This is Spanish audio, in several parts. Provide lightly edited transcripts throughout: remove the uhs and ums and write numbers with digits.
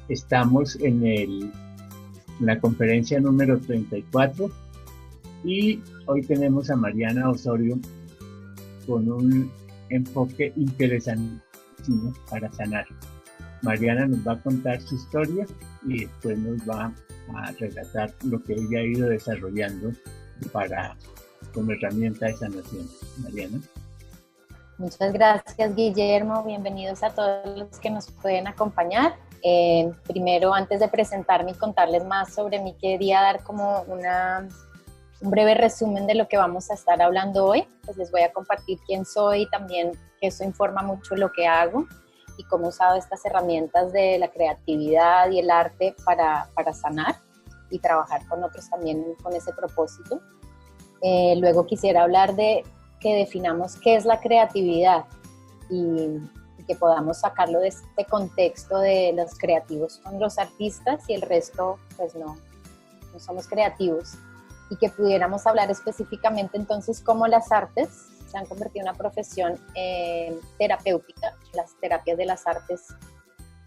Estamos en la conferencia número 34 y hoy tenemos a Mariana Osorio con un enfoque interesantísimo para sanar. Mariana nos va a contar su historia y después nos va a relatar lo que ella ha ido desarrollando como herramienta de sanación. Mariana. Muchas gracias, Guillermo. Bienvenidos a todos los que nos pueden acompañar. Primero, antes de presentarme y contarles más sobre mí, quería dar como un breve resumen de lo que vamos a estar hablando hoy. Pues les voy a compartir quién soy y también que eso informa mucho lo que hago y cómo he usado estas herramientas de la creatividad y el arte para sanar y trabajar con otros también con ese propósito. Luego quisiera hablar de que definamos qué es la creatividad y que podamos sacarlo de este contexto de los creativos son los artistas y el resto pues no somos creativos, y que pudiéramos hablar específicamente entonces cómo las artes se han convertido en una profesión terapéutica, las terapias de las artes,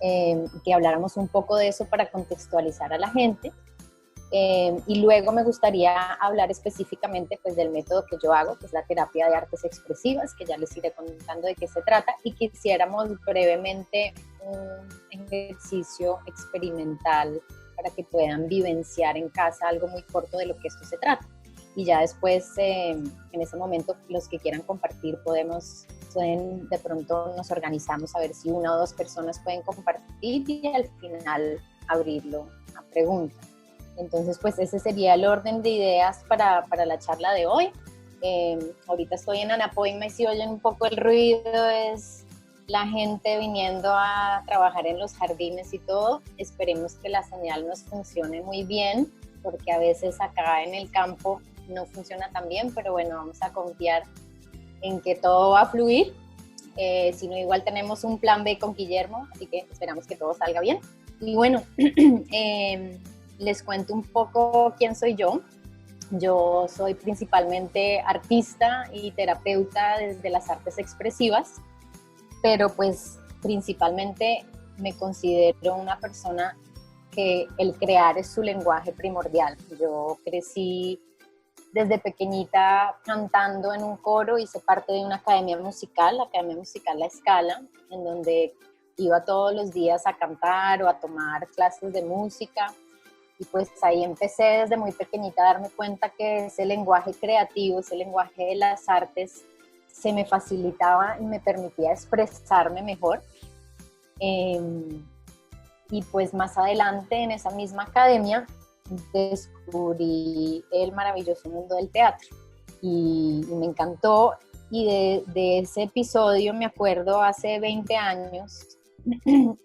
que habláramos un poco de eso para contextualizar a la gente. Y luego me gustaría hablar específicamente pues, del método que yo hago, que es la terapia de artes expresivas, que ya les iré contando de qué se trata, y quisiéramos brevemente un ejercicio experimental para que puedan vivenciar en casa algo muy corto de lo que esto se trata. Y ya después, en ese momento, los que quieran compartir de pronto nos organizamos a ver si una o dos personas pueden compartir y al final abrirlo a preguntas. Entonces, pues ese sería el orden de ideas para la charla de hoy. Ahorita estoy en Anapoima y si oyen un poco el ruido es la gente viniendo a trabajar en los jardines y todo. Esperemos que la señal nos funcione muy bien, porque a veces acá en el campo no funciona tan bien, pero bueno, vamos a confiar en que todo va a fluir. Si no, igual tenemos un plan B con Guillermo, así que esperamos que todo salga bien. Y bueno, les cuento un poco quién soy yo. Yo soy principalmente artista y terapeuta desde las artes expresivas, pero pues principalmente me considero una persona que el crear es su lenguaje primordial. Yo crecí desde pequeñita cantando en un coro, hice parte de una academia musical, la Academia Musical La Escala, en donde iba todos los días a cantar o a tomar clases de música. Y pues ahí empecé desde muy pequeñita a darme cuenta que ese lenguaje creativo, ese lenguaje de las artes, se me facilitaba y me permitía expresarme mejor. Y pues más adelante en esa misma academia descubrí el maravilloso mundo del teatro y me encantó. Y de ese episodio me acuerdo hace 20 años,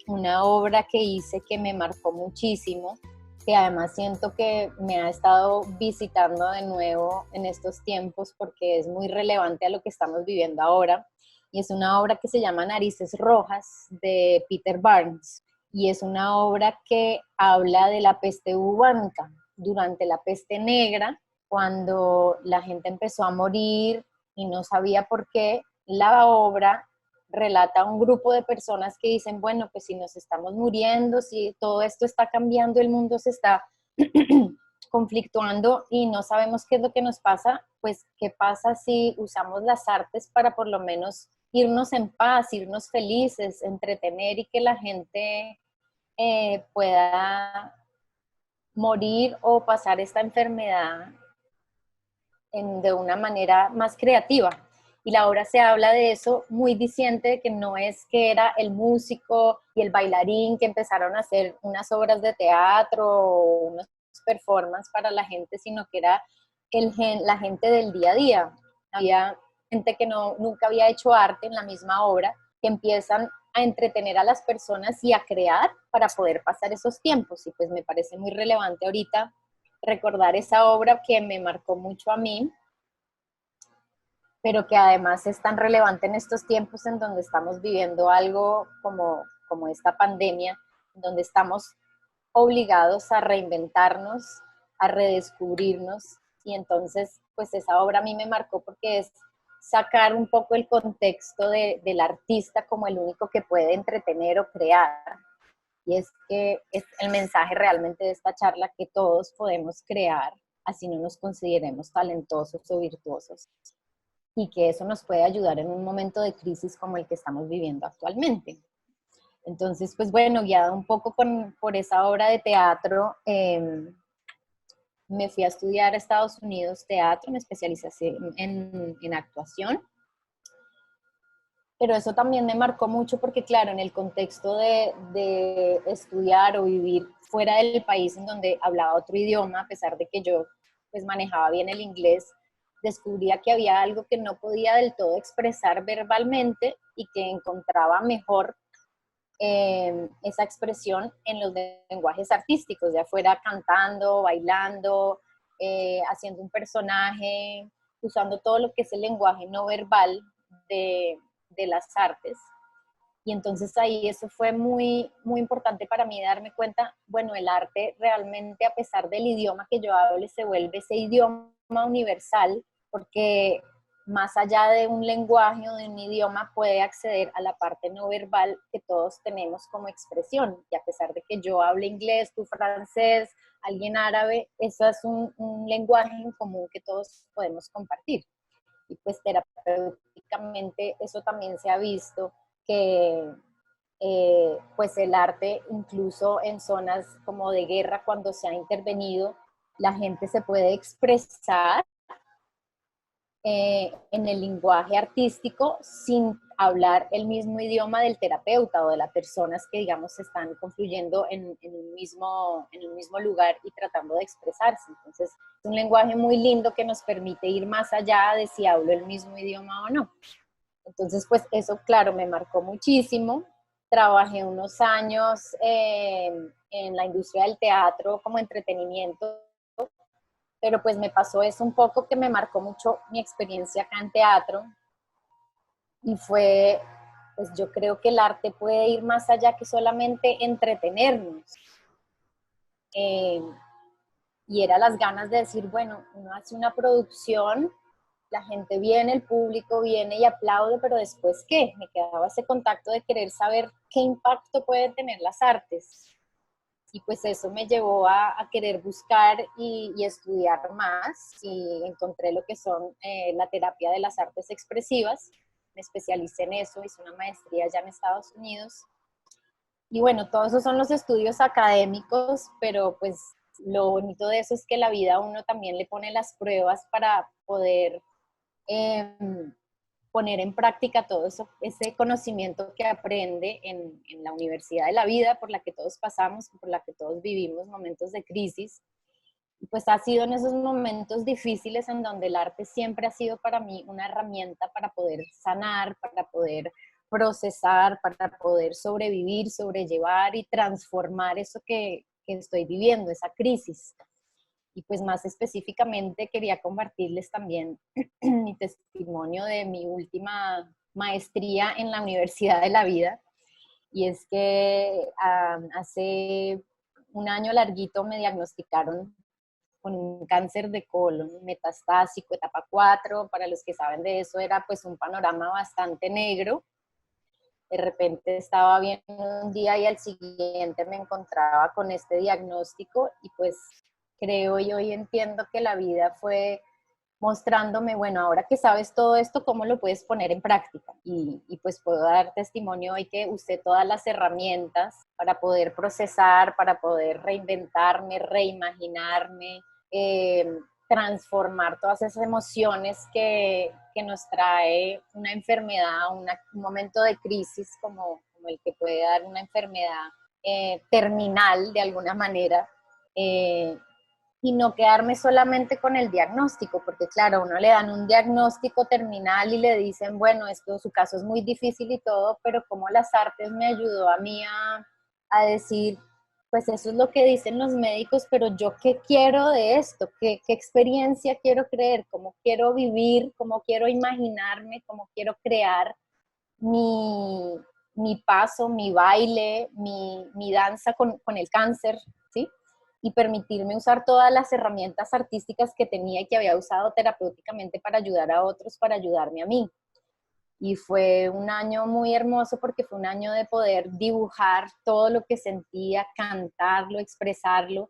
una obra que hice que me marcó muchísimo, que además siento que me ha estado visitando de nuevo en estos tiempos porque es muy relevante a lo que estamos viviendo ahora, y es una obra que se llama Narices Rojas de Peter Barnes, y es una obra que habla de la peste bubónica durante la peste negra, cuando la gente empezó a morir y no sabía por qué. La obra relata a un grupo de personas que dicen, bueno, pues si nos estamos muriendo, si todo esto está cambiando, el mundo se está conflictuando y no sabemos qué es lo que nos pasa, pues qué pasa si usamos las artes para por lo menos irnos en paz, irnos felices, entretener y que la gente pueda morir o pasar esta enfermedad de una manera más creativa. Y la obra se habla de eso muy diciente, de que no es que era el músico y el bailarín que empezaron a hacer unas obras de teatro o unos performances para la gente, sino que era la gente del día a día. Había gente que nunca había hecho arte en la misma obra, que empiezan a entretener a las personas y a crear para poder pasar esos tiempos. Y pues me parece muy relevante ahorita recordar esa obra que me marcó mucho a mí, pero que además es tan relevante en estos tiempos en donde estamos viviendo algo como esta pandemia, en donde estamos obligados a reinventarnos, a redescubrirnos. Y entonces, pues esa obra a mí me marcó porque es sacar un poco el contexto del artista como el único que puede entretener o crear, y es que es el mensaje realmente de esta charla, que todos podemos crear, así no nos consideremos talentosos o virtuosos, y que eso nos puede ayudar en un momento de crisis como el que estamos viviendo actualmente. Entonces, pues bueno, guiada un poco por esa obra de teatro, me fui a estudiar a Estados Unidos teatro, me especialicé en actuación, pero eso también me marcó mucho porque, claro, en el contexto de estudiar o vivir fuera del país en donde hablaba otro idioma, a pesar de que yo pues manejaba bien el inglés, descubría que había algo que no podía del todo expresar verbalmente y que encontraba mejor esa expresión en los lenguajes artísticos, ya fuera cantando, bailando, haciendo un personaje, usando todo lo que es el lenguaje no verbal de las artes. Y entonces ahí eso fue muy, muy importante para mí darme cuenta, bueno, el arte realmente, a pesar del idioma que yo hable, se vuelve ese idioma universal, porque más allá de un lenguaje o de un idioma puede acceder a la parte no verbal que todos tenemos como expresión. Y a pesar de que yo hable inglés, tú francés, alguien árabe, eso es un lenguaje en común que todos podemos compartir. Y pues terapéuticamente eso también se ha visto que pues el arte, incluso en zonas como de guerra, cuando se ha intervenido, la gente se puede expresar en el lenguaje artístico sin hablar el mismo idioma del terapeuta o de las personas que, digamos, se están confluyendo en un mismo lugar y tratando de expresarse. Entonces, es un lenguaje muy lindo que nos permite ir más allá de si hablo el mismo idioma o no. Entonces, pues eso, claro, me marcó muchísimo. Trabajé unos años en la industria del teatro como entretenimiento, pero pues me pasó eso un poco, que me marcó mucho mi experiencia acá en teatro, y fue, pues yo creo que el arte puede ir más allá que solamente entretenernos. Eh, y era las ganas de decir, bueno, uno hace una producción, la gente viene, el público viene y aplaude, pero después, ¿qué? Me quedaba ese contacto de querer saber qué impacto pueden tener las artes. Y pues eso me llevó a querer buscar y estudiar más, y encontré lo que son la terapia de las artes expresivas. Me especialicé en eso, hice una maestría allá en Estados Unidos. Y bueno, todos esos son los estudios académicos, pero pues lo bonito de eso es que la vida a uno también le pone las pruebas para poder eh, poner en práctica todo eso, ese conocimiento que aprende en la universidad de la vida, por la que todos pasamos, por la que todos vivimos momentos de crisis. Y pues ha sido en esos momentos difíciles en donde el arte siempre ha sido para mí una herramienta para poder sanar, para poder procesar, para poder sobrevivir, sobrellevar y transformar eso que estoy viviendo, esa crisis. Y pues más específicamente quería compartirles también mi testimonio de mi última maestría en la Universidad de la Vida. Y es que hace un año larguito me diagnosticaron con un cáncer de colon metastásico, etapa 4. Para los que saben de eso, era pues un panorama bastante negro. De repente estaba bien un día y al siguiente me encontraba con este diagnóstico, y pues creo y hoy entiendo que la vida fue mostrándome, bueno, ahora que sabes todo esto, ¿cómo lo puedes poner en práctica? Y pues puedo dar testimonio hoy que usé todas las herramientas para poder procesar, para poder reinventarme, reimaginarme, transformar todas esas emociones que nos trae una enfermedad, un momento de crisis como el que puede dar una enfermedad terminal de alguna manera. Y no quedarme solamente con el diagnóstico, porque claro, a uno le dan un diagnóstico terminal y le dicen, bueno, esto, su caso es muy difícil y todo, pero como las artes me ayudó a mí a decir, pues eso es lo que dicen los médicos, pero yo qué quiero de esto, qué experiencia quiero creer, cómo quiero vivir, cómo quiero imaginarme, cómo quiero crear mi, mi paso, mi baile, mi danza con el cáncer, ¿sí? Y permitirme usar todas las herramientas artísticas que tenía y que había usado terapéuticamente para ayudar a otros, para ayudarme a mí. Y fue un año muy hermoso porque fue un año de poder dibujar todo lo que sentía, cantarlo, expresarlo,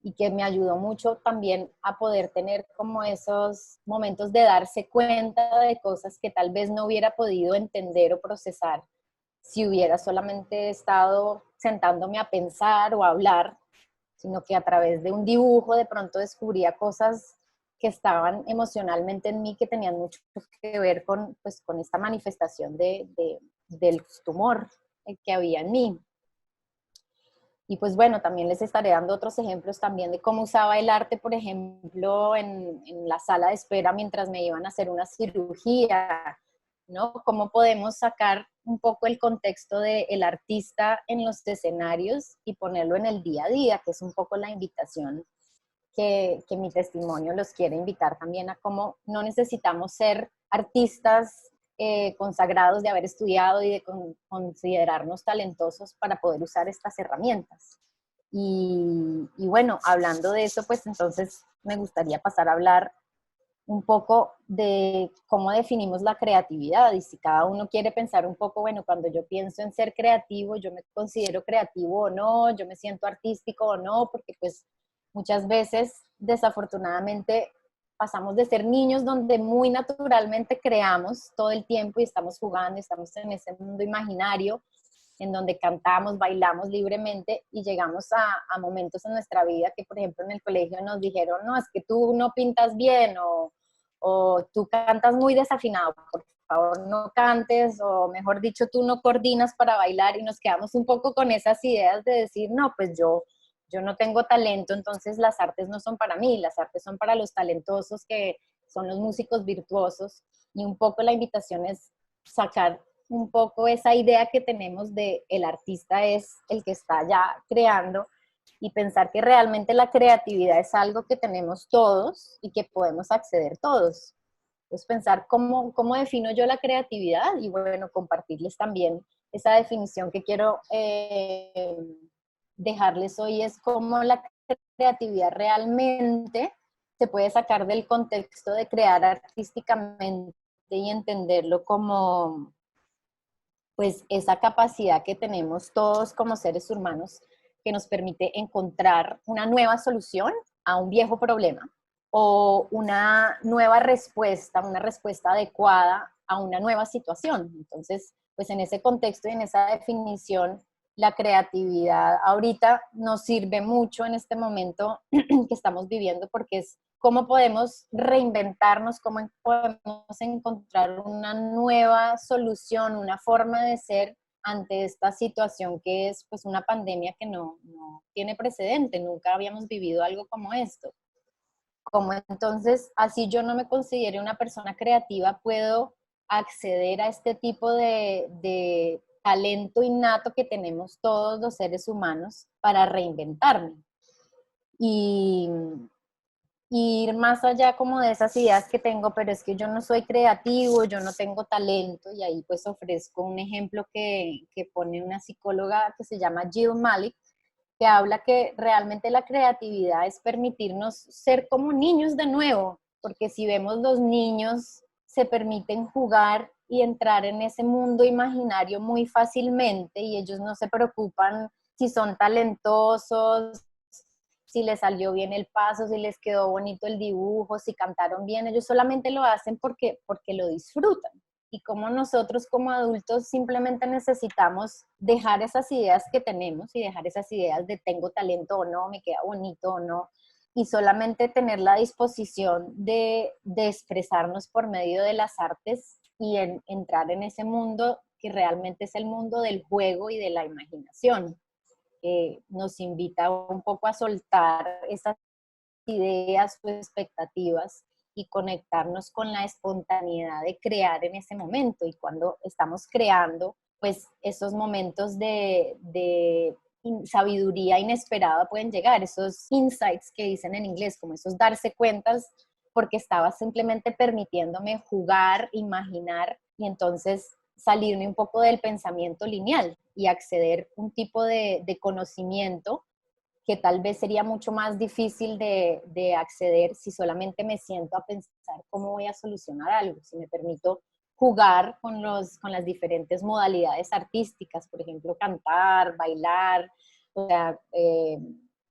y que me ayudó mucho también a poder tener como esos momentos de darse cuenta de cosas que tal vez no hubiera podido entender o procesar si hubiera solamente estado sentándome a pensar o a hablar, sino que a través de un dibujo de pronto descubría cosas que estaban emocionalmente en mí, que tenían mucho que ver con, pues, con esta manifestación del tumor que había en mí. Y pues bueno, también les estaré dando otros ejemplos también de cómo usaba el arte, por ejemplo, en la sala de espera mientras me iban a hacer una cirugía, ¿no? Cómo podemos sacar un poco el contexto del artista en los escenarios y ponerlo en el día a día, que es un poco la invitación que mi testimonio los quiere invitar también a cómo no necesitamos ser artistas consagrados de haber estudiado y de considerarnos talentosos para poder usar estas herramientas. Y bueno, hablando de eso, pues entonces me gustaría pasar a hablar un poco de cómo definimos la creatividad y si cada uno quiere pensar un poco, bueno, cuando yo pienso en ser creativo, yo me considero creativo o no, yo me siento artístico o no, porque pues muchas veces desafortunadamente pasamos de ser niños donde muy naturalmente creamos todo el tiempo y estamos jugando, estamos en ese mundo imaginario en donde cantamos, bailamos libremente y llegamos a momentos en nuestra vida que, por ejemplo, en el colegio nos dijeron, no, es que tú no pintas bien o tú cantas muy desafinado, por favor no cantes, o mejor dicho, tú no coordinas para bailar, y nos quedamos un poco con esas ideas de decir, no, pues yo no tengo talento, entonces las artes no son para mí, las artes son para los talentosos que son los músicos virtuosos, y un poco la invitación es sacar un poco esa idea que tenemos de el artista es el que está ya creando y pensar que realmente la creatividad es algo que tenemos todos y que podemos acceder todos. Entonces pensar cómo defino yo la creatividad y bueno, compartirles también esa definición que quiero dejarles hoy es cómo la creatividad realmente se puede sacar del contexto de crear artísticamente y entenderlo como pues esa capacidad que tenemos todos como seres humanos que nos permite encontrar una nueva solución a un viejo problema o una nueva respuesta, una respuesta adecuada a una nueva situación. Entonces, pues en ese contexto y en esa definición, la creatividad ahorita nos sirve mucho en este momento que estamos viviendo porque es cómo podemos reinventarnos, cómo podemos encontrar una nueva solución, una forma de ser ante esta situación que es pues una pandemia que no tiene precedente, nunca habíamos vivido algo como esto. Como entonces, así yo no me considere una persona creativa, puedo acceder a este tipo de talento innato que tenemos todos los seres humanos para reinventarme. Y, ir más allá como de esas ideas que tengo, pero es que yo no soy creativo, yo no tengo talento, y ahí pues ofrezco un ejemplo que pone una psicóloga que se llama Jill Malik, que habla que realmente la creatividad es permitirnos ser como niños de nuevo, porque si vemos los niños se permiten jugar y entrar en ese mundo imaginario muy fácilmente y ellos no se preocupan si son talentosos, si les salió bien el paso, si les quedó bonito el dibujo, si cantaron bien, ellos solamente lo hacen porque lo disfrutan. Y como nosotros como adultos simplemente necesitamos dejar esas ideas que tenemos y dejar esas ideas de tengo talento o no, me queda bonito o no, y solamente tener la disposición de expresarnos por medio de las artes y entrar en ese mundo que realmente es el mundo del juego y de la imaginación. Nos invita un poco a soltar esas ideas o expectativas y conectarnos con la espontaneidad de crear en ese momento. Y cuando estamos creando, pues esos momentos de sabiduría inesperada pueden llegar, esos insights que dicen en inglés, como esos darse cuentas, porque estaba simplemente permitiéndome jugar, imaginar y entonces salirme un poco del pensamiento lineal y acceder a un tipo de conocimiento que tal vez sería mucho más difícil de acceder si solamente me siento a pensar cómo voy a solucionar algo. Si me permito jugar con las diferentes modalidades artísticas, por ejemplo, cantar, bailar, o sea,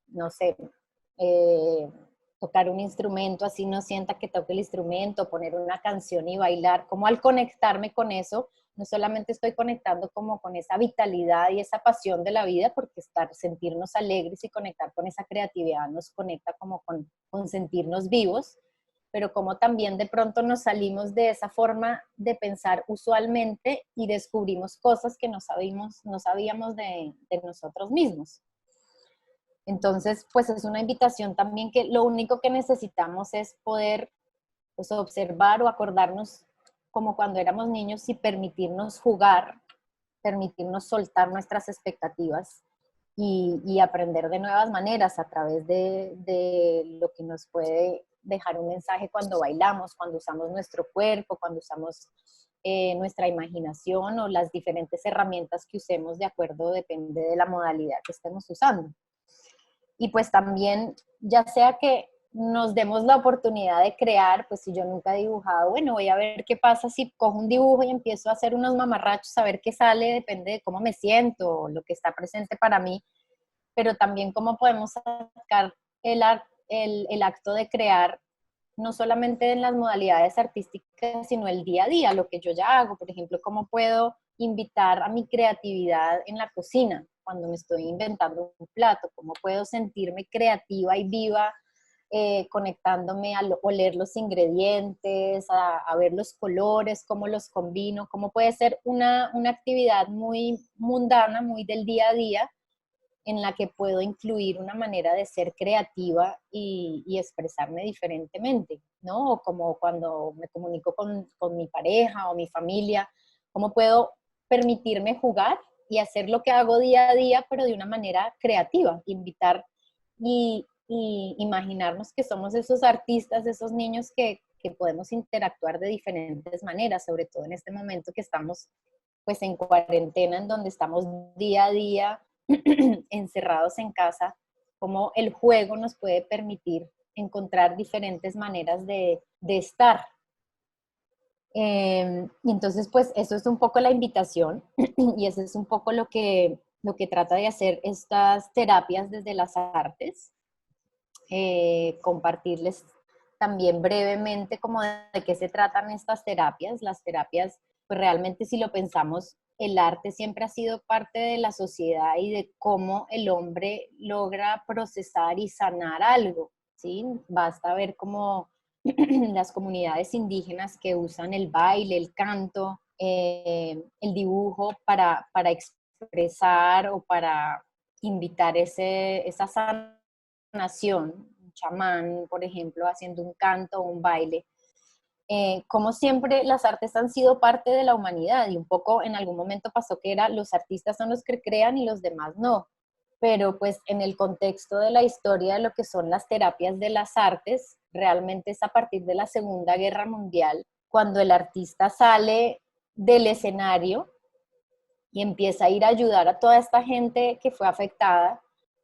no sé, eh, tocar un instrumento, así no sienta que toque el instrumento, poner una canción y bailar, como al conectarme con eso, no solamente estoy conectando como con esa vitalidad y esa pasión de la vida, porque sentirnos alegres y conectar con esa creatividad nos conecta como con sentirnos vivos, pero como también de pronto nos salimos de esa forma de pensar usualmente y descubrimos cosas que no sabíamos de nosotros mismos. Entonces, pues es una invitación también que lo único que necesitamos es poder pues, observar o acordarnos como cuando éramos niños y permitirnos jugar, permitirnos soltar nuestras expectativas y aprender de nuevas maneras a través de lo que nos puede dejar un mensaje cuando bailamos, cuando usamos nuestro cuerpo, cuando usamos nuestra imaginación o las diferentes herramientas que usemos de acuerdo, depende de la modalidad que estemos usando. Y pues también, ya sea que nos demos la oportunidad de crear, pues si yo nunca he dibujado, bueno, voy a ver qué pasa si cojo un dibujo y empiezo a hacer unos mamarrachos, a ver qué sale, depende de cómo me siento, lo que está presente para mí, pero también cómo podemos sacar el acto de crear, no solamente en las modalidades artísticas, sino el día a día, lo que yo ya hago, por ejemplo, cómo puedo invitar a mi creatividad en la cocina, cuando me estoy inventando un plato, cómo puedo sentirme creativa y viva conectándome a oler los ingredientes, a ver los colores, cómo los combino, cómo puede ser una actividad muy mundana, muy del día a día, en la que puedo incluir una manera de ser creativa y expresarme diferentemente, ¿no? O como cuando me comunico con mi pareja o mi familia, cómo puedo permitirme jugar y hacer lo que hago día a día, pero de una manera creativa, invitar y imaginarnos que somos esos artistas, esos niños que podemos interactuar de diferentes maneras, sobre todo en este momento que estamos pues en cuarentena, en donde estamos día a día encerrados en casa, cómo el juego nos puede permitir encontrar diferentes maneras de estar. Y entonces, pues eso es un poco la invitación y eso es un poco lo que trata de hacer estas terapias desde las artes. Compartirles también brevemente como de qué se tratan estas terapias. Las terapias, pues realmente si lo pensamos, el arte siempre ha sido parte de la sociedad y de cómo el hombre logra procesar y sanar algo, ¿sí? Basta ver cómo las comunidades indígenas que usan el baile, el canto, el dibujo para expresar o para invitar esa sanación, un chamán, por ejemplo, haciendo un canto o un baile. Como siempre, las artes han sido parte de la humanidad y un poco en algún momento pasó que era los artistas son los que crean y los demás no. Pero pues en el contexto de la historia de lo que son las terapias de las artes, realmente es a partir de la Segunda Guerra Mundial, cuando el artista sale del escenario y empieza a ir a ayudar a toda esta gente que fue afectada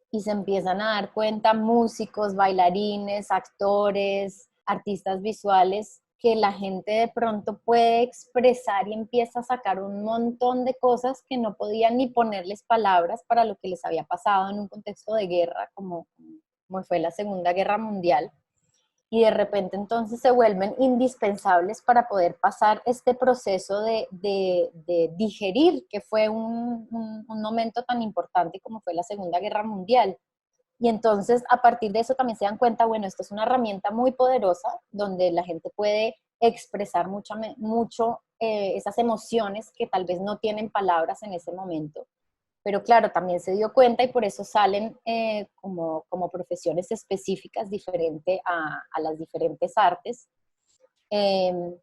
y se empiezan a dar cuenta músicos, bailarines, actores, artistas visuales, que la gente de pronto puede expresar y empieza a sacar un montón de cosas que no podían ni ponerles palabras para lo que les había pasado en un contexto de guerra, como fue la Segunda Guerra Mundial. Y de repente entonces se vuelven indispensables para poder pasar este proceso de digerir, que fue un momento tan importante como fue la Segunda Guerra Mundial. Y entonces a partir de eso también se dan cuenta, bueno, esto es una herramienta muy poderosa donde la gente puede expresar mucho esas emociones que tal vez no tienen palabras en ese momento. Pero claro, también se dio cuenta y por eso salen como profesiones específicas diferentes a las diferentes artes, eh,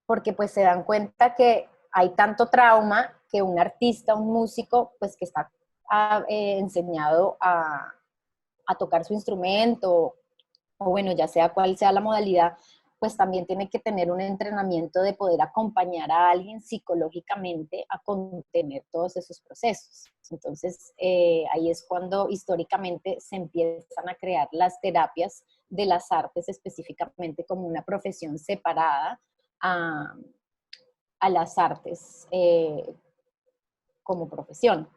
porque pues se dan cuenta que hay tanto trauma que un artista, un músico, pues que está enseñado a tocar su instrumento, o bueno, ya sea cual sea la modalidad, pues también tiene que tener un entrenamiento de poder acompañar a alguien psicológicamente a contener todos esos procesos. Entonces, ahí es cuando históricamente se empiezan a crear las terapias de las artes específicamente como una profesión separada a las artes como profesión.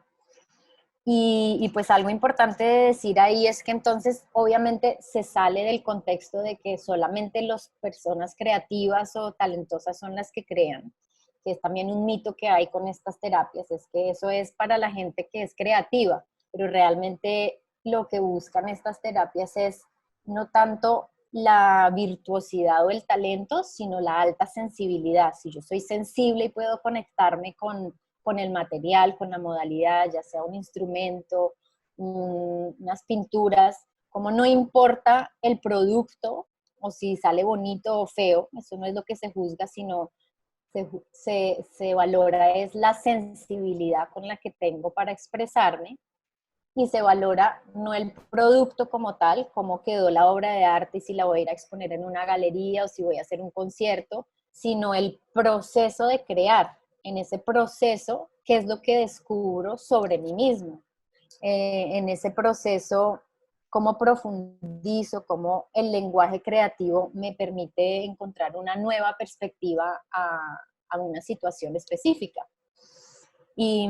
Y pues algo importante de decir ahí es que entonces obviamente se sale del contexto de que solamente las personas creativas o talentosas son las que crean, que es también un mito que hay con estas terapias, es que eso es para la gente que es creativa, pero realmente lo que buscan estas terapias es no tanto la virtuosidad o el talento, sino la alta sensibilidad. Si yo soy sensible y puedo conectarme con el material, con la modalidad, ya sea un instrumento, unas pinturas, como no importa el producto o si sale bonito o feo, eso no es lo que se juzga, sino se valora es la sensibilidad con la que tengo para expresarme y se valora no el producto como tal, cómo quedó la obra de arte y si la voy a ir a exponer en una galería o si voy a hacer un concierto, sino el proceso de crear. En ese proceso, ¿qué es lo que descubro sobre mí mismo? En ese proceso, cómo profundizo, cómo el lenguaje creativo me permite encontrar una nueva perspectiva a una situación específica. Y,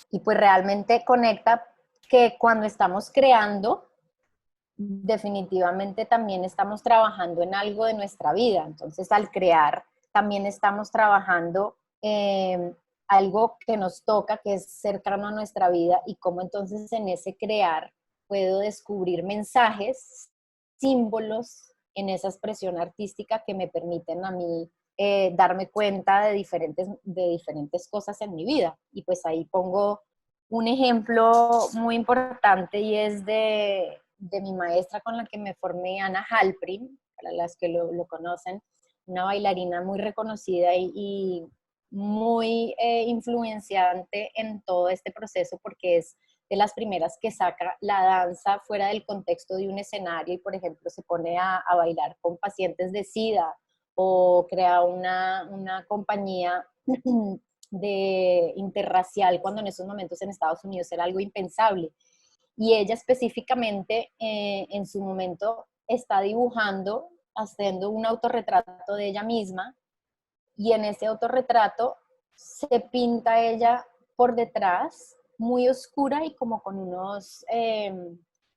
y pues realmente conecta que cuando estamos creando, definitivamente también estamos trabajando en algo de nuestra vida. Entonces, al crear, también estamos trabajando algo que nos toca, que es cercano a nuestra vida, y cómo entonces en ese crear puedo descubrir mensajes, símbolos en esa expresión artística que me permiten a mí darme cuenta de diferentes cosas en mi vida. Y pues ahí pongo un ejemplo muy importante y es de mi maestra con la que me formé, Ana Halprin, para las que lo conocen, una bailarina muy reconocida y muy influenciante en todo este proceso porque es de las primeras que saca la danza fuera del contexto de un escenario y, por ejemplo, se pone a bailar con pacientes de SIDA o crea una compañía de interracial cuando en esos momentos en Estados Unidos era algo impensable. Y ella específicamente en su momento está dibujando, haciendo un autorretrato de ella misma y en ese autorretrato se pinta ella por detrás muy oscura y como con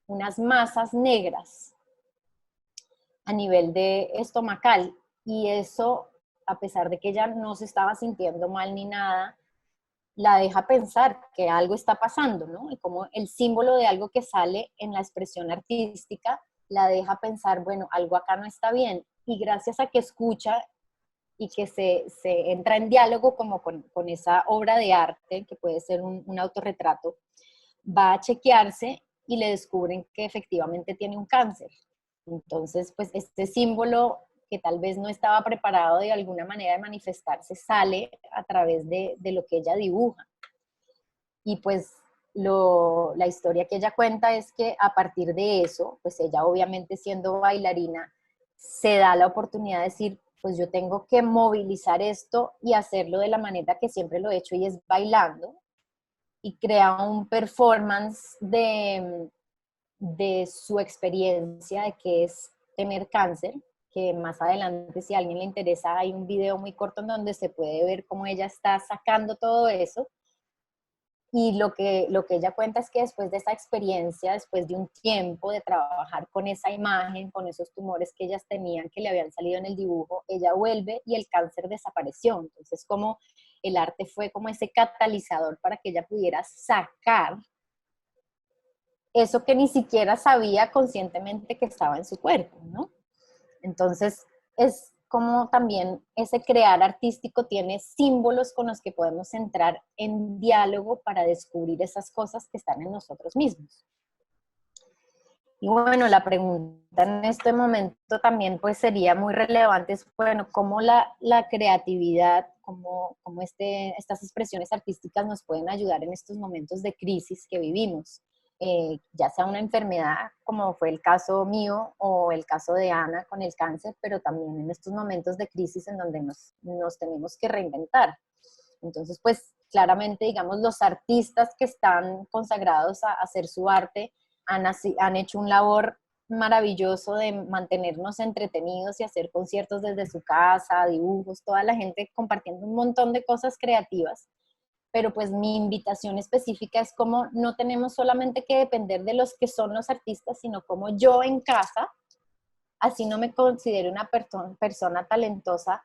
unas masas negras a nivel de estomacal y eso, a pesar de que ella no se estaba sintiendo mal ni nada, la deja pensar que algo está pasando, ¿no? Y como el símbolo de algo que sale en la expresión artística la deja pensar, bueno, algo acá no está bien. Y gracias a que escucha y que se entra en diálogo como con esa obra de arte, que puede ser un autorretrato, va a chequearse y le descubren que efectivamente tiene un cáncer. Entonces, pues este símbolo que tal vez no estaba preparado de alguna manera de manifestarse, sale a través de lo que ella dibuja. Y pues la historia que ella cuenta es que a partir de eso, pues ella obviamente siendo bailarina, se da la oportunidad de decir, pues yo tengo que movilizar esto y hacerlo de la manera que siempre lo he hecho y es bailando. Y crea un performance de su experiencia de que es tener cáncer, que más adelante si a alguien le interesa hay un video muy corto en donde se puede ver cómo ella está sacando todo eso y lo que ella cuenta es que después de esa experiencia, después de un tiempo de trabajar con esa imagen, con esos tumores que ellas tenían, que le habían salido en el dibujo, ella vuelve y el cáncer desapareció. Entonces, como el arte fue como ese catalizador para que ella pudiera sacar eso que ni siquiera sabía conscientemente que estaba en su cuerpo, ¿no? Entonces, es como también ese crear artístico tiene símbolos con los que podemos entrar en diálogo para descubrir esas cosas que están en nosotros mismos. Y bueno, la pregunta en este momento también pues sería muy relevante, es, bueno, cómo la creatividad, cómo estas expresiones artísticas nos pueden ayudar en estos momentos de crisis que vivimos. Ya sea una enfermedad, como fue el caso mío o el caso de Ana con el cáncer, pero también en estos momentos de crisis en donde nos tenemos que reinventar. Entonces, pues claramente, digamos, los artistas que están consagrados a hacer su arte han hecho un labor maravilloso de mantenernos entretenidos y hacer conciertos desde su casa, dibujos, toda la gente compartiendo un montón de cosas creativas. Pero pues mi invitación específica es como no tenemos solamente que depender de los que son los artistas, sino como yo en casa, así no me considero una persona talentosa,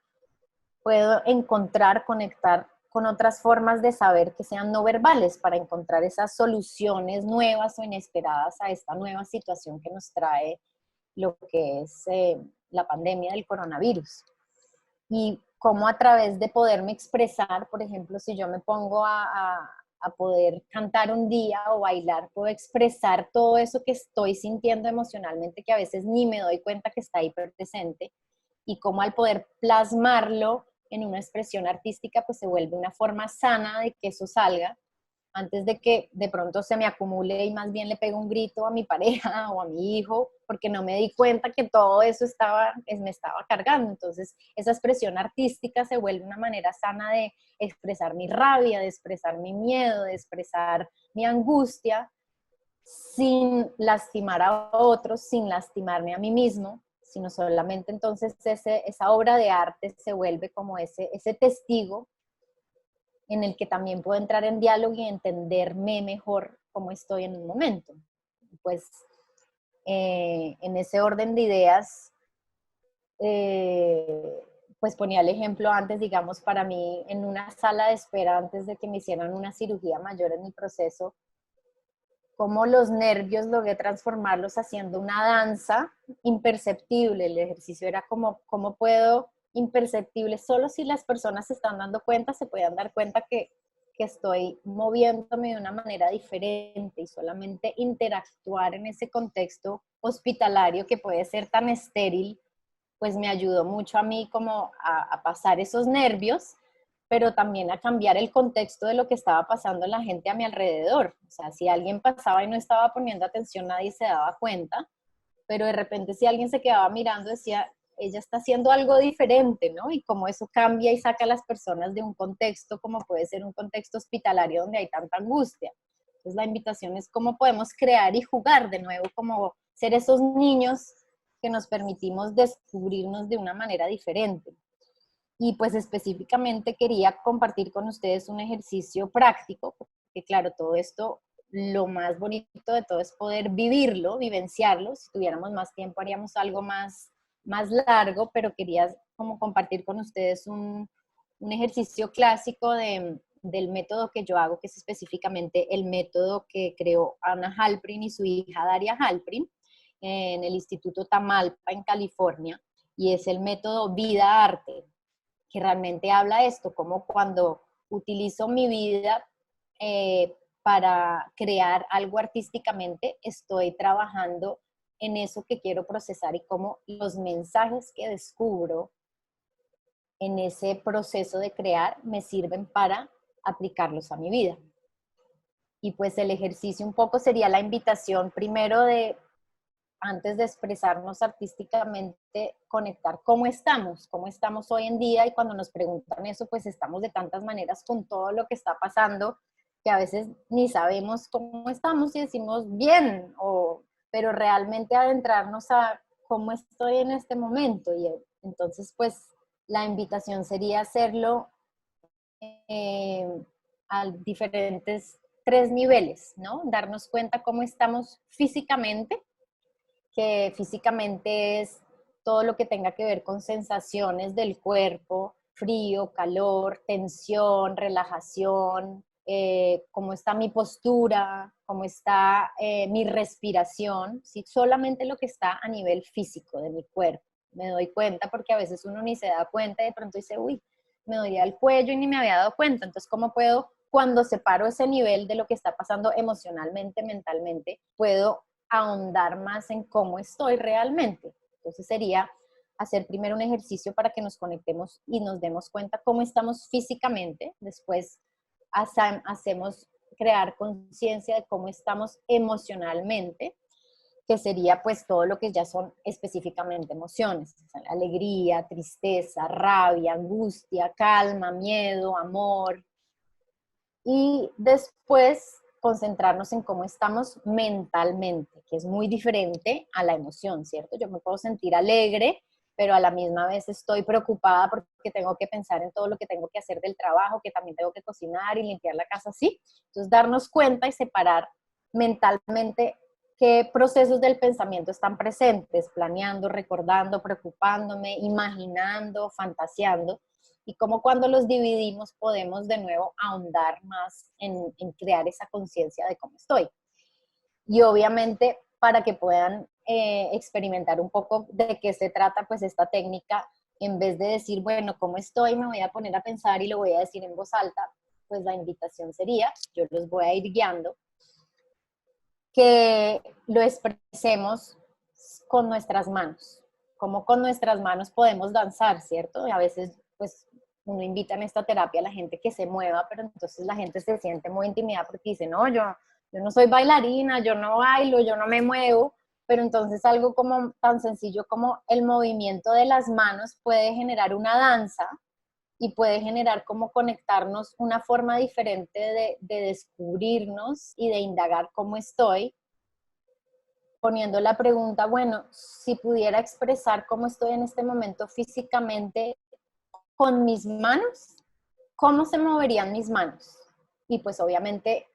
puedo encontrar, conectar con otras formas de saber que sean no verbales para encontrar esas soluciones nuevas o inesperadas a esta nueva situación que nos trae lo que es la pandemia del coronavirus. Y cómo a través de poderme expresar, por ejemplo, si yo me pongo a poder cantar un día o bailar, puedo expresar todo eso que estoy sintiendo emocionalmente, que a veces ni me doy cuenta que está ahí presente, y cómo al poder plasmarlo en una expresión artística, pues se vuelve una forma sana de que eso salga, antes de que de pronto se me acumule y más bien le pego un grito a mi pareja o a mi hijo, porque no me di cuenta que todo eso me estaba cargando. Entonces, esa expresión artística se vuelve una manera sana de expresar mi rabia, de expresar mi miedo, de expresar mi angustia, sin lastimar a otros, sin lastimarme a mí mismo, sino solamente entonces esa obra de arte se vuelve como ese testigo en el que también puedo entrar en diálogo y entenderme mejor cómo estoy en un momento. Pues en ese orden de ideas, pues ponía el ejemplo antes, digamos, para mí en una sala de espera antes de que me hicieran una cirugía mayor en el proceso, cómo los nervios logré transformarlos haciendo una danza imperceptible. El ejercicio era como, ¿cómo puedo imperceptible? Solo si las personas se están dando cuenta, se puedan dar cuenta que estoy moviéndome de una manera diferente, y solamente interactuar en ese contexto hospitalario que puede ser tan estéril, pues me ayudó mucho a mí como a pasar esos nervios, pero también a cambiar el contexto de lo que estaba pasando en la gente a mi alrededor. O sea, si alguien pasaba y no estaba poniendo atención, nadie se daba cuenta, pero de repente si alguien se quedaba mirando, decía, ella está haciendo algo diferente, ¿no? Y cómo eso cambia y saca a las personas de un contexto, como puede ser un contexto hospitalario donde hay tanta angustia. Entonces la invitación es cómo podemos crear y jugar de nuevo, como ser esos niños que nos permitimos descubrirnos de una manera diferente. Y pues específicamente quería compartir con ustedes un ejercicio práctico, porque claro, todo esto, lo más bonito de todo es poder vivirlo, vivenciarlo. Si tuviéramos más tiempo haríamos algo más largo, pero quería como compartir con ustedes un ejercicio clásico del método que yo hago, que es específicamente el método que creó Anna Halprin y su hija Daria Halprin en el Instituto Tamalpa en California, y es el método Vida-Arte, que realmente habla esto, como cuando utilizo mi vida para crear algo artísticamente, estoy trabajando en eso que quiero procesar, y cómo los mensajes que descubro en ese proceso de crear me sirven para aplicarlos a mi vida. Y pues el ejercicio un poco sería la invitación primero de, antes de expresarnos artísticamente, conectar cómo estamos hoy en día, y cuando nos preguntan eso, pues estamos de tantas maneras con todo lo que está pasando, que a veces ni sabemos cómo estamos y decimos bien, pero realmente adentrarnos a cómo estoy en este momento. Y entonces, pues la invitación sería hacerlo eh, a diferentes 3 niveles, ¿no? Darnos cuenta cómo estamos físicamente, que físicamente es todo lo que tenga que ver con sensaciones del cuerpo, frío, calor, tensión, relajación, cómo está mi postura, cómo está mi respiración, ¿sí? Solamente lo que está a nivel físico de mi cuerpo. Me doy cuenta, porque a veces uno ni se da cuenta y de pronto dice, uy, me dolía el cuello y ni me había dado cuenta. Entonces, ¿cómo puedo, cuando separo ese nivel de lo que está pasando emocionalmente, mentalmente, puedo ahondar más en cómo estoy realmente? Entonces sería hacer primero un ejercicio para que nos conectemos y nos demos cuenta cómo estamos físicamente. Después hacemos crear conciencia de cómo estamos emocionalmente, que sería pues todo lo que ya son específicamente emociones, o sea, alegría, tristeza, rabia, angustia, calma, miedo, amor. Y después concentrarnos en cómo estamos mentalmente, que es muy diferente a la emoción, ¿cierto? Yo me puedo sentir alegre, pero a la misma vez estoy preocupada porque tengo que pensar en todo lo que tengo que hacer del trabajo, que también tengo que cocinar y limpiar la casa, ¿sí? Entonces, darnos cuenta y separar mentalmente qué procesos del pensamiento están presentes, planeando, recordando, preocupándome, imaginando, fantaseando, y cómo cuando los dividimos podemos de nuevo ahondar más en crear esa conciencia de cómo estoy. Y obviamente para que puedan experimentar un poco de qué se trata pues esta técnica, en vez de decir, bueno, ¿cómo estoy? Me voy a poner a pensar y lo voy a decir en voz alta, pues la invitación sería, yo los voy a ir guiando, que lo expresemos con nuestras manos, como con nuestras manos podemos danzar, ¿cierto? Y a veces, pues, uno invita en esta terapia a la gente que se mueva, pero entonces la gente se siente muy intimidada porque dice, no, yo no soy bailarina, yo no bailo, yo no me muevo, pero entonces algo como tan sencillo como el movimiento de las manos puede generar una danza y puede generar como conectarnos una forma diferente de descubrirnos y de indagar cómo estoy, poniendo la pregunta, bueno, si pudiera expresar cómo estoy en este momento físicamente con mis manos, ¿cómo se moverían mis manos? Y pues obviamente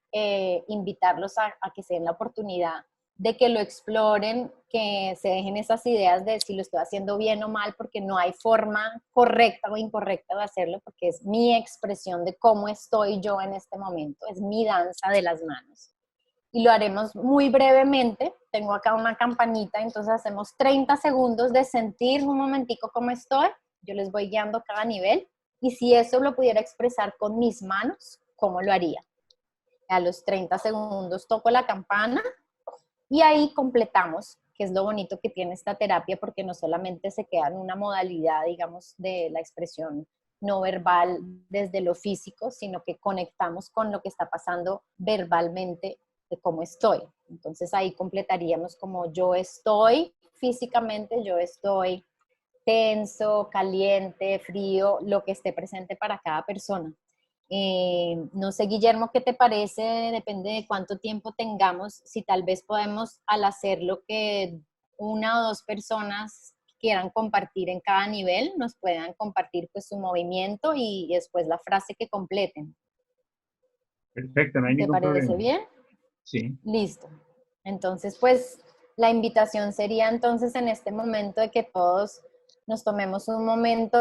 invitarlos a que se den la oportunidad de que lo exploren, que se dejen esas ideas de si lo estoy haciendo bien o mal, porque no hay forma correcta o incorrecta de hacerlo, porque es mi expresión de cómo estoy yo en este momento, es mi danza de las manos. Y lo haremos muy brevemente. Tengo acá una campanita, entonces hacemos 30 segundos de sentir un momentico cómo estoy. Yo les voy guiando cada nivel. Y si eso lo pudiera expresar con mis manos, ¿cómo lo haría? A los 30 segundos toco la campana y ahí completamos, que es lo bonito que tiene esta terapia, porque no solamente se queda en una modalidad, digamos, de la expresión no verbal desde lo físico, sino que conectamos con lo que está pasando verbalmente de cómo estoy. Entonces ahí completaríamos como yo estoy físicamente, yo estoy tenso, caliente, frío, lo que esté presente para cada persona. No sé, Guillermo, ¿qué te parece? Depende de cuánto tiempo tengamos, si tal vez podemos al hacerlo que una o dos personas quieran compartir en cada nivel, nos puedan compartir pues su movimiento y después la frase que completen. Perfecto, no hay ¿Te ningún parece problema. bien? Sí, Listo. Entonces, pues la invitación sería entonces en este momento de que todos nos tomemos un momento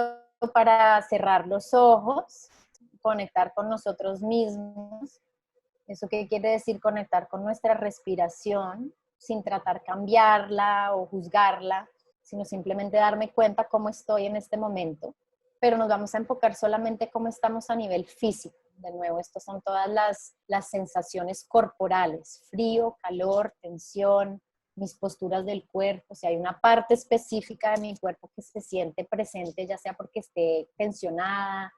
para cerrar los ojos, conectar con nosotros mismos. ¿Eso qué quiere decir? Conectar con nuestra respiración sin tratar cambiarla o juzgarla, sino simplemente darme cuenta cómo estoy en este momento. Pero nos vamos a enfocar solamente cómo estamos a nivel físico. De nuevo, estas son todas las sensaciones corporales, frío, calor, tensión, mis posturas del cuerpo, si hay una parte específica de mi cuerpo que se siente presente, ya sea porque esté tensionada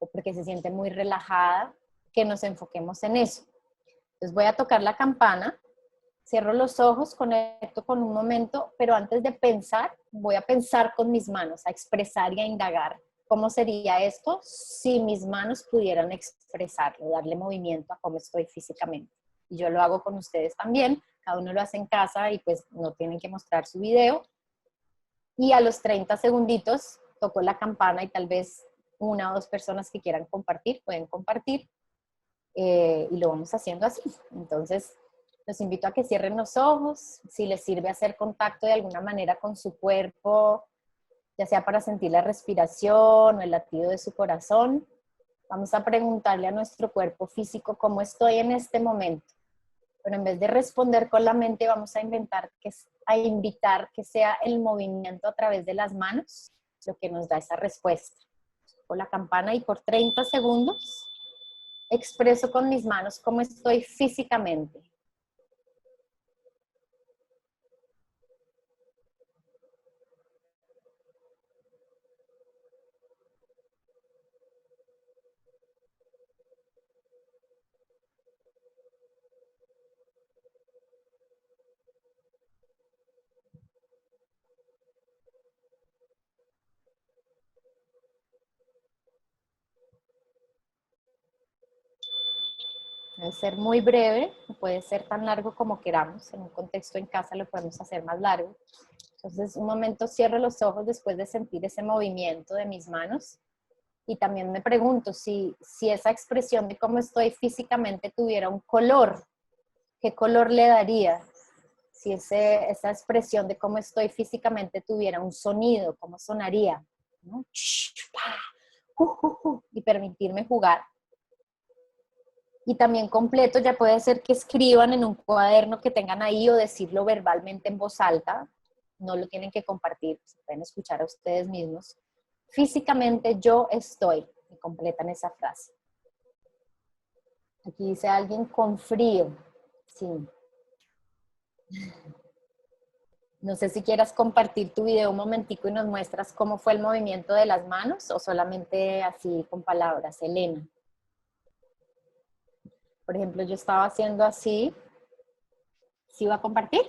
o porque se siente muy relajada, que nos enfoquemos en eso. Entonces voy a tocar la campana, cierro los ojos, conecto con un momento, pero antes de pensar, voy a pensar con mis manos, a expresar y a indagar. ¿Cómo sería esto si mis manos pudieran expresarlo, darle movimiento a cómo estoy físicamente? Y yo lo hago con ustedes también, cada uno lo hace en casa y pues no tienen que mostrar su video. Y a los 30 segunditos toco la campana y tal vez una o dos personas que quieran compartir, pueden compartir. Y lo vamos haciendo así. Entonces, los invito a que cierren los ojos, si les sirve hacer contacto de alguna manera con su cuerpo, ya sea para sentir la respiración o el latido de su corazón. Vamos a preguntarle a nuestro cuerpo físico cómo estoy en este momento. Pero en vez de responder con la mente, vamos a invitar que sea el movimiento a través de las manos lo que nos da esa respuesta. Con la campana y por 30 segundos expreso con mis manos cómo estoy físicamente. Puede ser muy breve, puede ser tan largo como queramos. En un contexto en casa lo podemos hacer más largo. Entonces, un momento cierro los ojos después de sentir ese movimiento de mis manos. Y también me pregunto si esa expresión de cómo estoy físicamente tuviera un color, ¿qué color le daría? Si esa expresión de cómo estoy físicamente tuviera un sonido, ¿cómo sonaría? ¿No? Y permitirme jugar. Y también completo, ya puede ser que escriban en un cuaderno que tengan ahí o decirlo verbalmente en voz alta. No lo tienen que compartir, se pueden escuchar a ustedes mismos. Físicamente yo estoy, y completan esa frase. Aquí dice alguien con frío. Sí. No sé si quieras compartir tu video un momentico y nos muestras cómo fue el movimiento de las manos o solamente así con palabras, Elena. Por ejemplo, yo estaba haciendo así. ¿Sí va a compartir?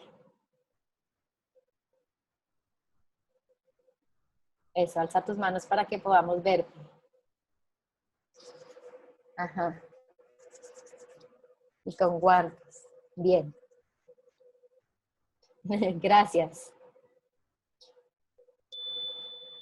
Eso, alza tus manos para que podamos ver. Ajá. Y con guantes. Bien. Gracias.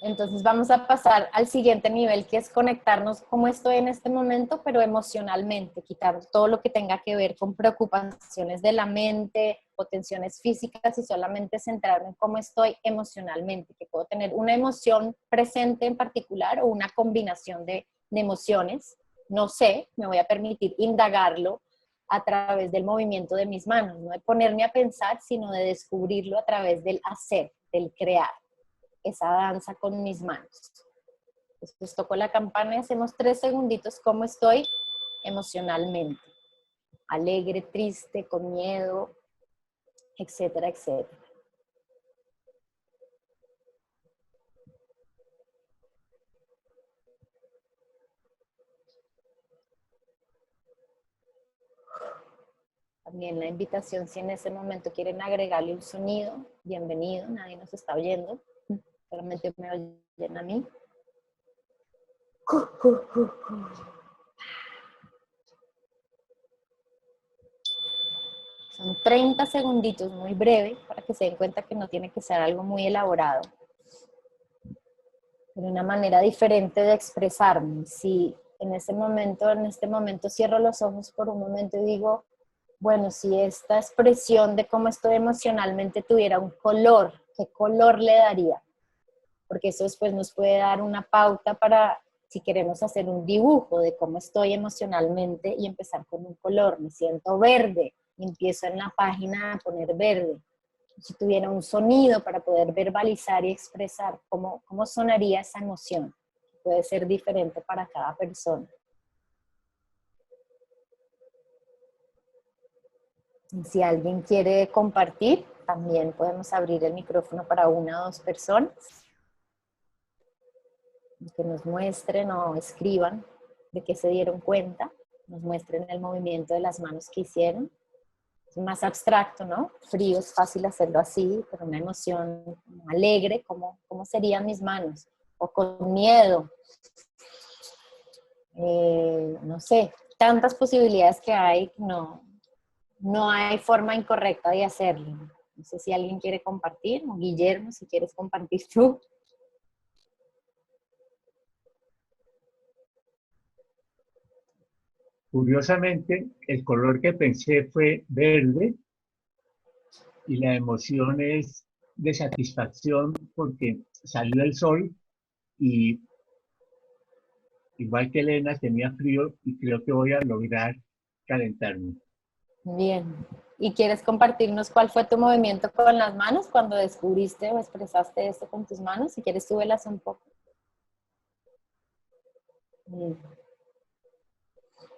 Entonces vamos a pasar al siguiente nivel, que es conectarnos cómo estoy en este momento, pero emocionalmente, quitar todo lo que tenga que ver con preocupaciones de la mente o tensiones físicas y solamente centrarme en cómo estoy emocionalmente, que puedo tener una emoción presente en particular o una combinación de emociones. No sé, me voy a permitir indagarlo a través del movimiento de mis manos, no de ponerme a pensar, sino de descubrirlo a través del hacer, del crear. Esa danza con mis manos. Después toco la campana y hacemos 3 segunditos cómo estoy emocionalmente. Alegre, triste, con miedo, etcétera, etcétera. También la invitación, si en ese momento quieren agregarle un sonido, bienvenido, nadie nos está oyendo, solamente me oyen a mí. Son 30 segunditos, muy breve, para que se den cuenta que no tiene que ser algo muy elaborado. Pero una manera diferente de expresarme. Si en este momento cierro los ojos por un momento y digo, bueno, si esta expresión de cómo estoy emocionalmente tuviera un color, ¿qué color le daría? Porque eso después nos puede dar una pauta para si queremos hacer un dibujo de cómo estoy emocionalmente y empezar con un color. Me siento verde y empiezo en la página a poner verde. Si tuviera un sonido para poder verbalizar y expresar cómo sonaría esa emoción. Puede ser diferente para cada persona. Si alguien quiere compartir, también podemos abrir el micrófono para 1 o 2 personas. Que nos muestren o escriban de qué se dieron cuenta. Nos muestren el movimiento de las manos que hicieron. Es más abstracto, ¿no? Frío es fácil hacerlo así, pero una emoción alegre, ¿cómo serían mis manos? O con miedo. No sé, tantas posibilidades que hay, no hay forma incorrecta de hacerlo. No sé si alguien quiere compartir, o Guillermo, si quieres compartir tú. Curiosamente, el color que pensé fue verde y la emoción es de satisfacción porque salió el sol y igual que Elena tenía frío y creo que voy a lograr calentarme. Bien. ¿Y quieres compartirnos cuál fue tu movimiento con las manos cuando descubriste o expresaste esto con tus manos? Si quieres, súbelas un poco. Bien.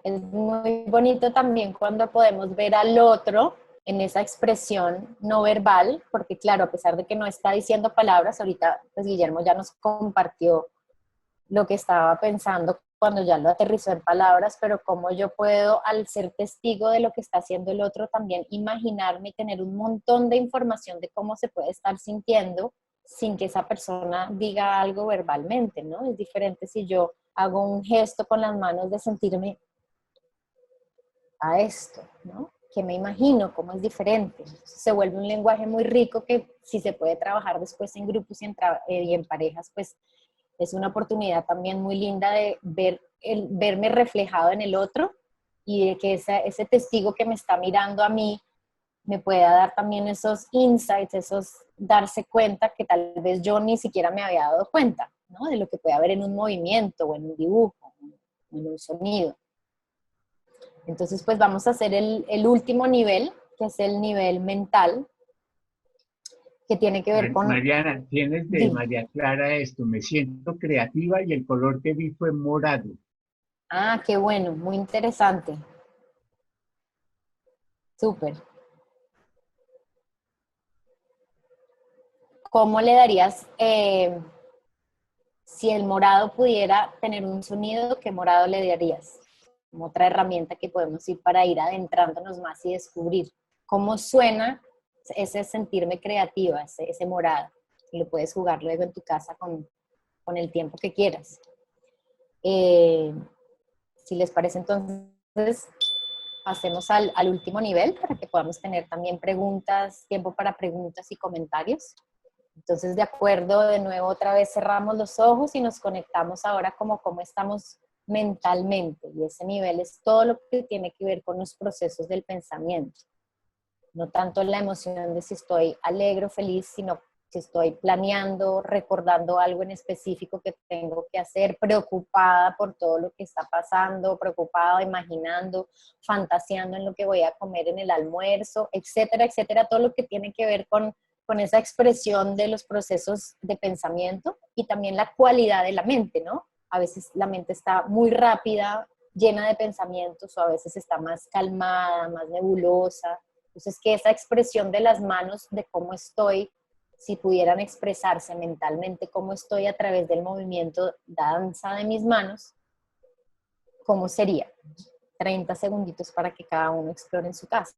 Es muy bonito también cuando podemos ver al otro en esa expresión no verbal, porque claro, a pesar de que no está diciendo palabras, ahorita pues Guillermo ya nos compartió lo que estaba pensando cuando ya lo aterrizó en palabras, pero cómo yo puedo, al ser testigo de lo que está haciendo el otro, también imaginarme y tener un montón de información de cómo se puede estar sintiendo sin que esa persona diga algo verbalmente, ¿no? Es diferente si yo hago un gesto con las manos de sentirme a esto, ¿no? ¿Qué me imagino? ¿Cómo es diferente? Se vuelve un lenguaje muy rico que si se puede trabajar después en grupos y en parejas, pues es una oportunidad también muy linda de verme reflejado en el otro y de que ese testigo que me está mirando a mí me pueda dar también esos insights, esos darse cuenta que tal vez yo ni siquiera me había dado cuenta, ¿no? De lo que puede haber en un movimiento o en un dibujo o en un sonido. Entonces, pues vamos a hacer el último nivel, que es el nivel mental, que tiene que ver con... Mariana, tienes de Dime. María Clara esto, me siento creativa y el color que vi fue morado. Ah, qué bueno, muy interesante. Súper. ¿Cómo le darías, si el morado pudiera tener un sonido, qué morado le darías? Como otra herramienta que podemos ir para ir adentrándonos más y descubrir cómo suena ese sentirme creativa, ese morado. Y lo puedes jugar luego en tu casa con el tiempo que quieras. Si les parece, entonces pasemos al último nivel para que podamos tener también preguntas, tiempo para preguntas y comentarios. Entonces, de acuerdo, de nuevo otra vez cerramos los ojos y nos conectamos ahora como cómo estamos mentalmente. Y ese nivel es todo lo que tiene que ver con los procesos del pensamiento. No tanto la emoción de si estoy alegre o feliz, sino si estoy planeando, recordando algo en específico que tengo que hacer, preocupada por todo lo que está pasando, preocupada, imaginando, fantaseando en lo que voy a comer en el almuerzo, etcétera, etcétera, todo lo que tiene que ver con esa expresión de los procesos de pensamiento y también la cualidad de la mente, ¿no? A veces la mente está muy rápida, llena de pensamientos, o a veces está más calmada, más nebulosa. Entonces, que esa expresión de las manos, de cómo estoy, si pudieran expresarse mentalmente cómo estoy a través del movimiento danza de mis manos, ¿cómo sería? 30 segunditos para que cada uno explore en su casa.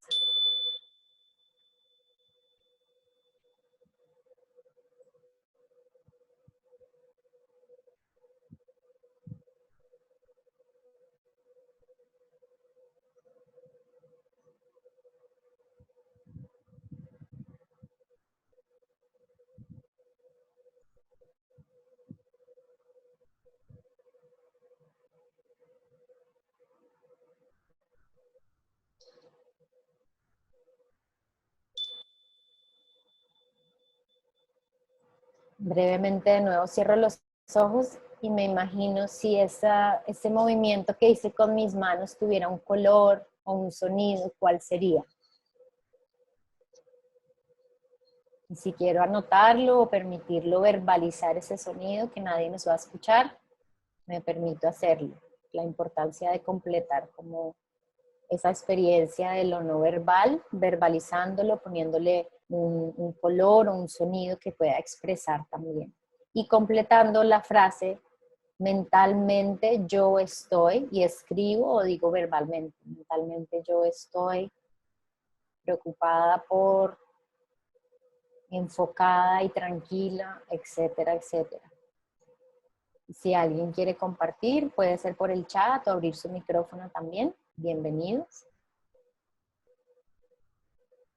Brevemente de nuevo cierro los ojos y me imagino si ese movimiento que hice con mis manos tuviera un color o un sonido, ¿cuál sería? Y si quiero anotarlo o permitirlo verbalizar ese sonido que nadie nos va a escuchar, me permito hacerlo. La importancia de completar como esa experiencia de lo no verbal, verbalizándolo, poniéndole un color o un sonido que pueda expresar también. Y completando la frase, mentalmente yo estoy, y escribo o digo verbalmente, mentalmente yo estoy preocupada por, enfocada y tranquila, etcétera, etcétera. Si alguien quiere compartir, puede ser por el chat o abrir su micrófono también. Bienvenidos.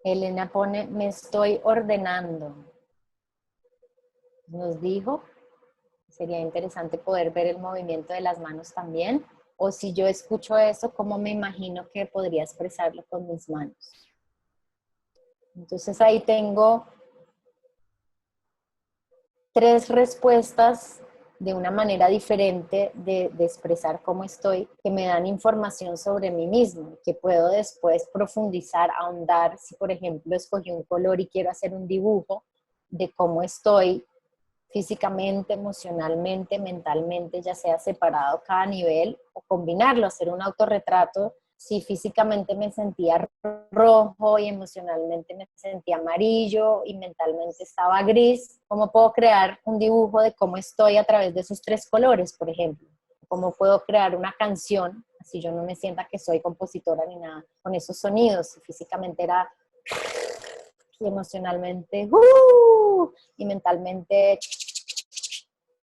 Elena pone, me estoy ordenando. Nos dijo, sería interesante poder ver el movimiento de las manos también. O si yo escucho eso, ¿cómo me imagino que podría expresarlo con mis manos? Entonces ahí tengo 3 respuestas de una manera diferente de expresar cómo estoy, que me dan información sobre mí mismo, que puedo después profundizar, ahondar. Si por ejemplo escogí un color y quiero hacer un dibujo de cómo estoy físicamente, emocionalmente, mentalmente, ya sea separado cada nivel o combinarlo, hacer un autorretrato. Si físicamente me sentía rojo y emocionalmente me sentía amarillo y mentalmente estaba gris, ¿cómo puedo crear un dibujo de cómo estoy a través de esos 3 colores, por ejemplo? ¿Cómo puedo crear una canción, así yo no me sienta que soy compositora ni nada, con esos sonidos? Si físicamente era y emocionalmente y mentalmente,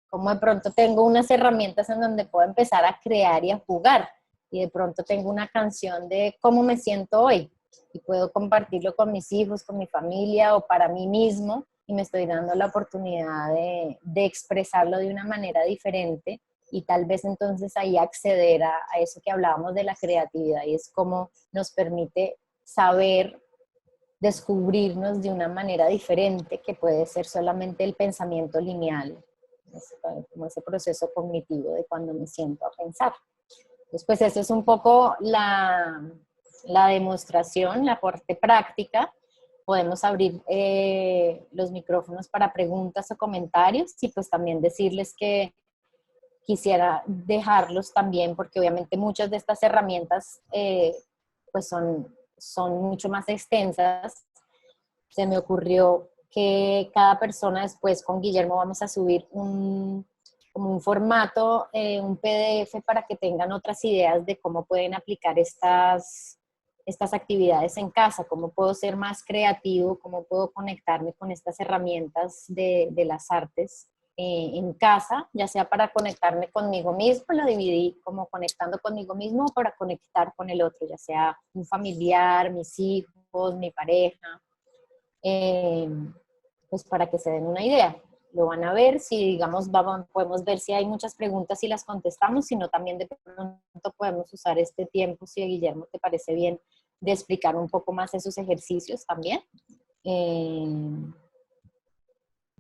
como de pronto tengo unas herramientas en donde puedo empezar a crear y a jugar. y de pronto tengo una canción de cómo me siento hoy y puedo compartirlo con mis hijos, con mi familia o para mí mismo y me estoy dando la oportunidad de expresarlo de una manera diferente y tal vez entonces ahí acceder a eso que hablábamos de la creatividad y es como nos permite saber descubrirnos de una manera diferente que puede ser solamente el pensamiento lineal, como ese proceso cognitivo de cuando me siento a pensar. Entonces, pues eso es un poco la demostración, la parte práctica. Podemos abrir los micrófonos para preguntas o comentarios y pues también decirles que quisiera dejarlos también porque obviamente muchas de estas herramientas pues son mucho más extensas. Se me ocurrió que cada persona después con Guillermo vamos a subir como un formato, un PDF para que tengan otras ideas de cómo pueden aplicar estas actividades en casa, cómo puedo ser más creativo, cómo puedo conectarme con estas herramientas de las artes en casa, ya sea para conectarme conmigo mismo, lo dividí como conectando conmigo mismo o para conectar con el otro, ya sea un familiar, mis hijos, mi pareja, pues para que se den una idea. Lo van a ver, si digamos podemos ver si hay muchas preguntas y las contestamos, sino también de pronto podemos usar este tiempo, si a Guillermo te parece bien, de explicar un poco más esos ejercicios también.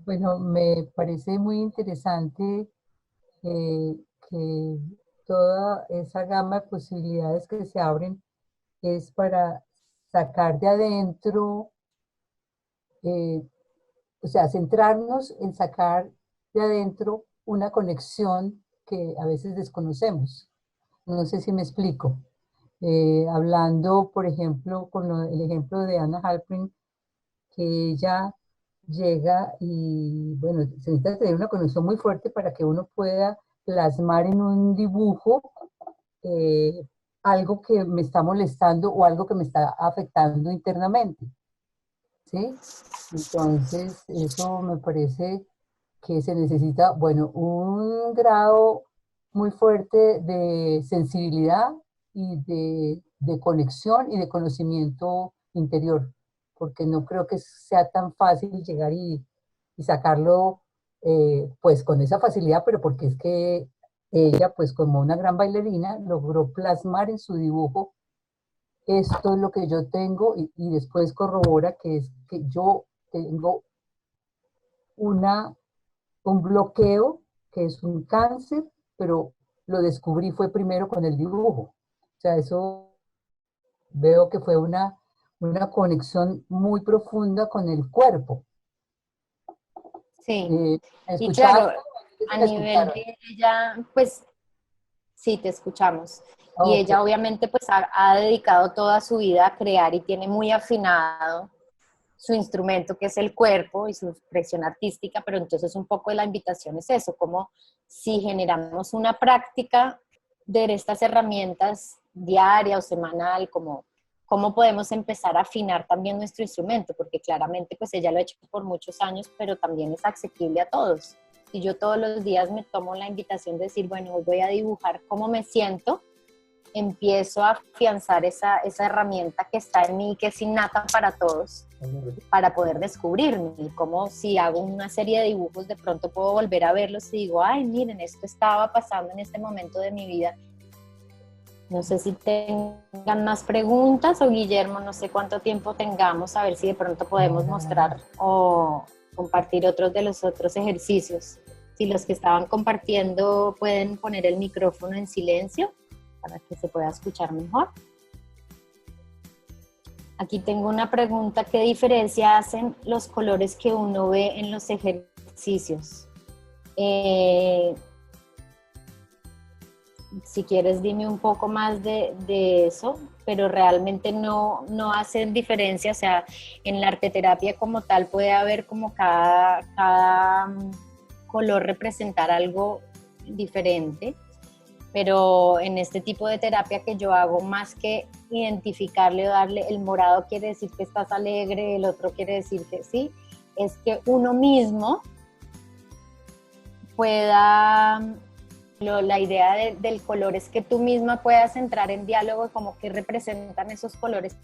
Bueno, me parece muy interesante que toda esa gama de posibilidades que se abren es para sacar de adentro, o sea, centrarnos en sacar de adentro una conexión que a veces desconocemos. No sé si me explico. Hablando, por ejemplo, con el ejemplo de Anna Halprin, que ella llega y, bueno, se necesita tener una conexión muy fuerte para que uno pueda plasmar en un dibujo algo que me está molestando o algo que me está afectando internamente, ¿sí? Entonces, eso me parece que se necesita, bueno, un grado muy fuerte de sensibilidad y de conexión y de conocimiento interior, porque no creo que sea tan fácil llegar y sacarlo pues con esa facilidad, pero porque es que ella pues como una gran bailarina logró plasmar en su dibujo esto es lo que yo tengo y después corrobora que es que yo tengo un bloqueo que es un cáncer, pero lo descubrí fue primero con el dibujo. O sea, eso veo que fue una conexión muy profunda con el cuerpo. Sí, ¿Me y claro, escuchaste? a ¿Me nivel escucharon? de ella, pues sí, te escuchamos. Y Ok. ella obviamente pues ha dedicado toda su vida a crear y tiene muy afinado su instrumento que es el cuerpo y su expresión artística, pero entonces un poco de la invitación es eso, como si generamos una práctica de estas herramientas diaria o semanal, como cómo podemos empezar a afinar también nuestro instrumento, porque claramente pues ella lo ha hecho por muchos años, pero también es asequible a todos. Y yo todos los días me tomo la invitación de decir, bueno, hoy voy a dibujar cómo me siento, empiezo a afianzar esa herramienta que está en mí, que es innata para todos, para poder descubrirme. Y como si hago una serie de dibujos, de pronto puedo volver a verlos y digo, ay, miren, esto estaba pasando en este momento de mi vida. No sé si tengan más preguntas o Guillermo, no sé cuánto tiempo tengamos, a ver si de pronto podemos mostrar o compartir otros de los otros ejercicios. Si los que estaban compartiendo pueden poner el micrófono en silencio para que se pueda escuchar mejor. Aquí tengo una pregunta: ¿qué diferencia hacen los colores que uno ve en los ejercicios? Si quieres dime un poco más de eso, pero realmente no hacen diferencia. O sea, en la arteterapia como tal puede haber como cada color representar algo diferente, pero en este tipo de terapia que yo hago, más que identificarle o darle el morado quiere decir que estás alegre, el otro quiere decir que sí, es que uno mismo pueda la idea del color es que tú misma puedas entrar en diálogo como que representan esos colores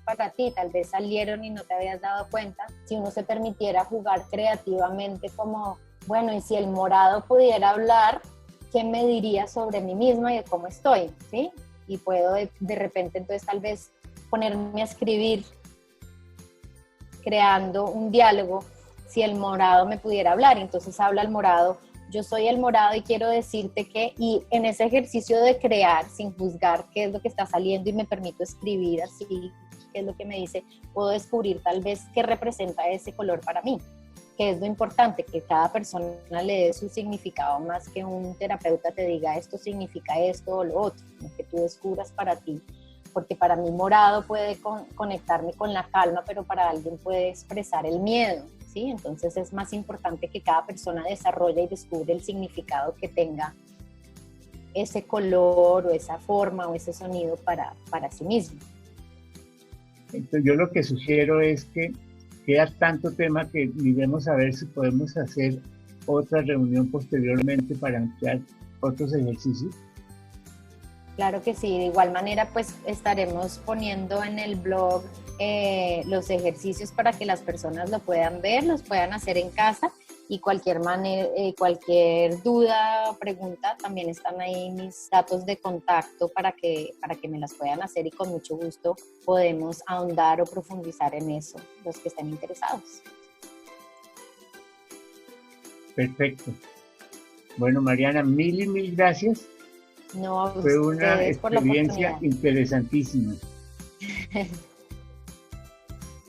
para ti, tal vez salieron y no te habías dado cuenta. Si uno se permitiera jugar creativamente como, bueno, y si el morado pudiera hablar, ¿qué me diría sobre mí misma y de cómo estoy? ¿Sí? Y puedo de repente entonces tal vez ponerme a escribir creando un diálogo. Si el morado me pudiera hablar, entonces habla el morado, yo soy el morado y quiero decirte que, y en ese ejercicio de crear sin juzgar qué es lo que está saliendo y me permito escribir así, qué es lo que me dice, puedo descubrir tal vez qué representa ese color para mí, que es lo importante, que cada persona le dé su significado más que un terapeuta te diga esto significa esto o lo otro, que tú descubras para ti, porque para mí morado puede conectarme con la calma, pero para alguien puede expresar el miedo, ¿sí? Entonces es más importante que cada persona desarrolle y descubre el significado que tenga ese color o esa forma o ese sonido para sí mismo. Entonces yo lo que sugiero es que queda tanto tema que miremos a ver si podemos hacer otra reunión posteriormente para ampliar otros ejercicios. Claro que sí, de igual manera pues estaremos poniendo en el blog los ejercicios para que las personas lo puedan ver, los puedan hacer en casa y cualquier duda o pregunta también están ahí mis datos de contacto para que me las puedan hacer y con mucho gusto podemos ahondar o profundizar en eso, los que estén interesados. Perfecto. Bueno, Mariana, mil gracias. No, fue una experiencia interesantísima.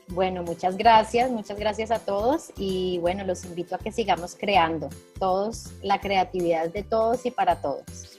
Bueno, muchas gracias a todos y bueno, los invito a que sigamos creando todos, la creatividad de todos y para todos.